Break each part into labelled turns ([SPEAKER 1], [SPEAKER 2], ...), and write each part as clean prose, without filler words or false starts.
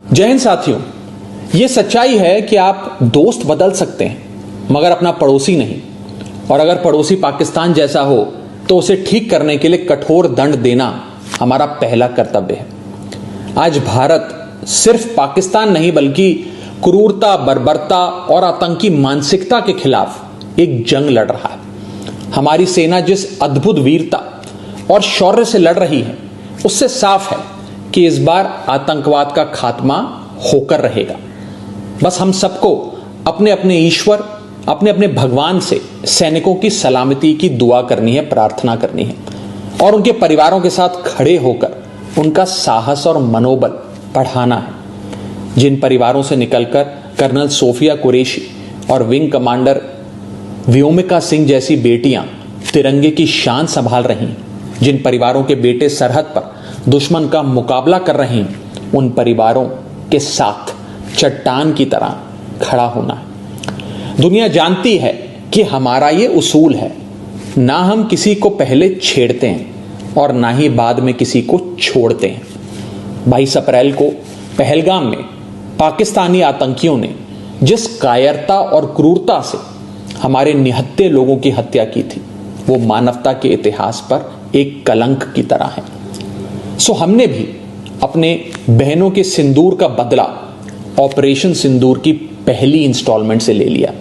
[SPEAKER 1] जय हिंद साथियों, यह सच्चाई है कि आप दोस्त बदल सकते हैं मगर अपना पड़ोसी नहीं। और अगर पड़ोसी पाकिस्तान जैसा हो तो उसे ठीक करने के लिए कठोर दंड देना हमारा पहला कर्तव्य है। आज भारत सिर्फ पाकिस्तान नहीं बल्कि क्रूरता, बर्बरता और आतंकी मानसिकता के खिलाफ एक जंग लड़ रहा है। हमारी सेना जिस अद्भुत वीरता और शौर्य से लड़ रही है उससे साफ है कि इस बार आतंकवाद का खात्मा होकर रहेगा। बस हम सबको अपने अपने ईश्वर, अपने अपने भगवान से सैनिकों की सलामती की दुआ करनी है, प्रार्थना करनी है और उनके परिवारों के साथ खड़े होकर उनका साहस और मनोबल बढ़ाना है। जिन परिवारों से निकलकर कर्नल सोफिया कुरैशी और विंग कमांडर व्योमिका सिंह जैसी बेटियां तिरंगे की शान संभाल रही हैं, जिन परिवारों के बेटे सरहद पर दुश्मन का मुकाबला कर रहे हैं, उन परिवारों के साथ चट्टान की तरह खड़ा होना है। दुनिया जानती है कि हमारा ये उसूल है, ना हम किसी को पहले छेड़ते हैं और ना ही बाद में किसी को छोड़ते हैं। 22 अप्रैल को पहलगाम में पाकिस्तानी आतंकियों ने जिस कायरता और क्रूरता से हमारे निहत्थे लोगों की हत्या की थी, वो मानवता के इतिहास पर एक कलंक की तरह है। सो हमने भी अपने बहनों के सिंदूर का बदला ऑपरेशन सिंदूर की पहली इंस्टॉलमेंट से ले लिया,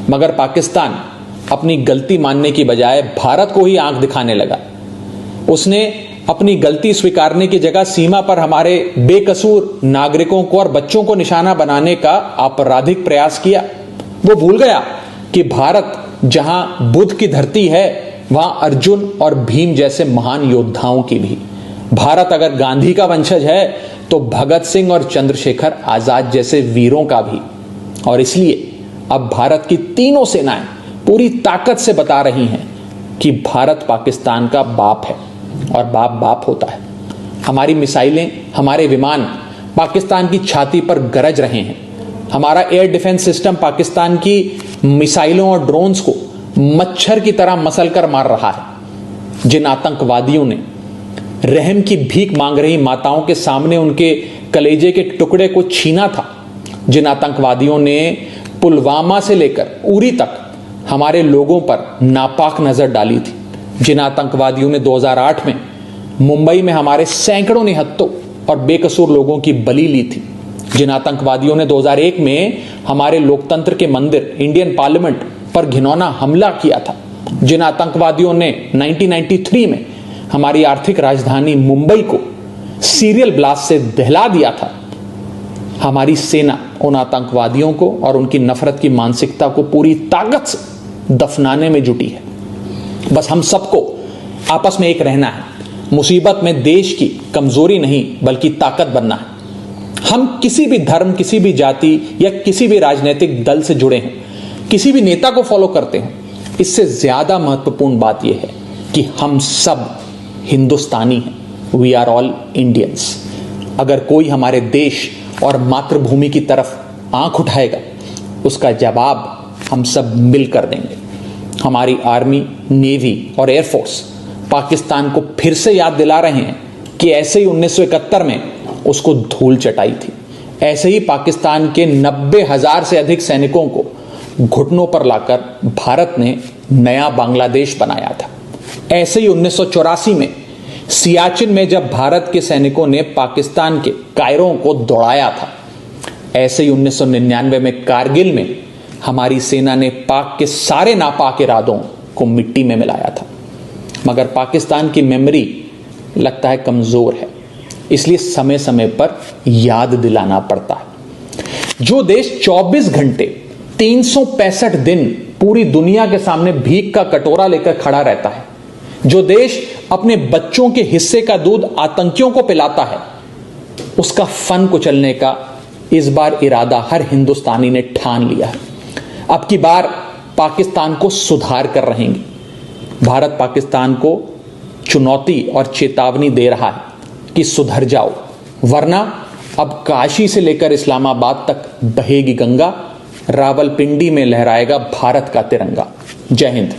[SPEAKER 1] मगर पाकिस्तान अपनी गलती मानने की बजाय भारत को ही आंख दिखाने लगा। उसने अपनी गलती स्वीकारने की जगह सीमा पर हमारे बेकसूर नागरिकों को और बच्चों को निशाना बनाने का आपराधिक प्रयास किया। वो भूल गया कि भारत जहां बुद्ध की धरती है वहां अर्जुन और भीम जैसे महान योद्धाओं की भी। भारत अगर गांधी का वंशज है तो भगत सिंह और चंद्रशेखर आजाद जैसे वीरों का भी। और इसलिए अब भारत की तीनों सेनाएं पूरी ताकत से बता रही हैं कि भारत पाकिस्तान का बाप है और बाप बाप होता है। हमारी मिसाइलें, हमारे विमान पाकिस्तान की छाती पर गरज रहे हैं। हमारा एयर डिफेंस सिस्टम पाकिस्तान की मिसाइलों और ड्रोन्स को मच्छर की तरह मसलकर मार रहा है। जिन आतंकवादियों ने रहम की भीख मांग रही माताओं के सामने उनके कलेजे के टुकड़े को छीना था, जिन आतंकवादियों ने पुलवामा से लेकर उरी तक हमारे लोगों पर नापाक नजर डाली थी, जिन आतंकवादियों ने 2008 में मुंबई में हमारे सैकड़ों निहत्थों और बेकसूर लोगों की बलि ली थी, जिन आतंकवादियों ने 2001 में हमारे लोकतंत्र के मंदिर इंडियन पार्लियामेंट पर घिनौना हमला किया था, जिन आतंकवादियों ने 1993 में हमारी आर्थिक राजधानी मुंबई को सीरियल ब्लास्ट से दहला दिया था, हमारी सेना उन आतंकवादियों को और उनकी नफरत की मानसिकता को पूरी ताकत से दफनाने में जुटी है। बस हम सबको आपस में एक रहना है। मुसीबत में देश की कमजोरी नहीं बल्कि ताकत बनना है। हम किसी भी धर्म, किसी भी जाति या किसी भी राजनीतिक दल से जुड़े हैं, किसी भी नेता को फॉलो करते हैं, इससे ज्यादा महत्वपूर्ण बात यह है कि हम सब हिंदुस्तानी हैं। We are all Indians. अगर कोई हमारे देश और मातृभूमि की तरफ आंख उठाएगा उसका जवाब हम सब मिलकर देंगे। हमारी आर्मी, नेवी और एयरफोर्स पाकिस्तान को फिर से याद दिला रहे हैं कि ऐसे ही 1971 में उसको धूल चटाई थी, ऐसे ही पाकिस्तान के 90,000 से अधिक सैनिकों को घुटनों पर लाकर भारत ने नया बांग्लादेश बनाया था। ऐसे ही 1984 में सियाचिन में जब भारत के सैनिकों ने पाकिस्तान के कायरों को दौड़ाया था, ऐसे ही 1999 में कारगिल में हमारी सेना ने पाक के सारे नापाक इरादों को मिट्टी में मिलाया था। मगर पाकिस्तान की मेमोरी लगता है कमजोर है, इसलिए समय समय पर याद दिलाना पड़ता है। जो देश 24 घंटे 365 दिन पूरी दुनिया के सामने भीख का कटोरा लेकर खड़ा रहता है, जो देश अपने बच्चों के हिस्से का दूध आतंकियों को पिलाता है, उसका फन कुचलने का इस बार इरादा हर हिंदुस्तानी ने ठान लिया है। अब की बार पाकिस्तान को सुधार कर रहेंगे। भारत पाकिस्तान को चुनौती और चेतावनी दे रहा है कि सुधर जाओ, वरना अब काशी से लेकर इस्लामाबाद तक बहेगी गंगा, रावलपिंडी में लहराएगा भारत का तिरंगा। जय हिंद।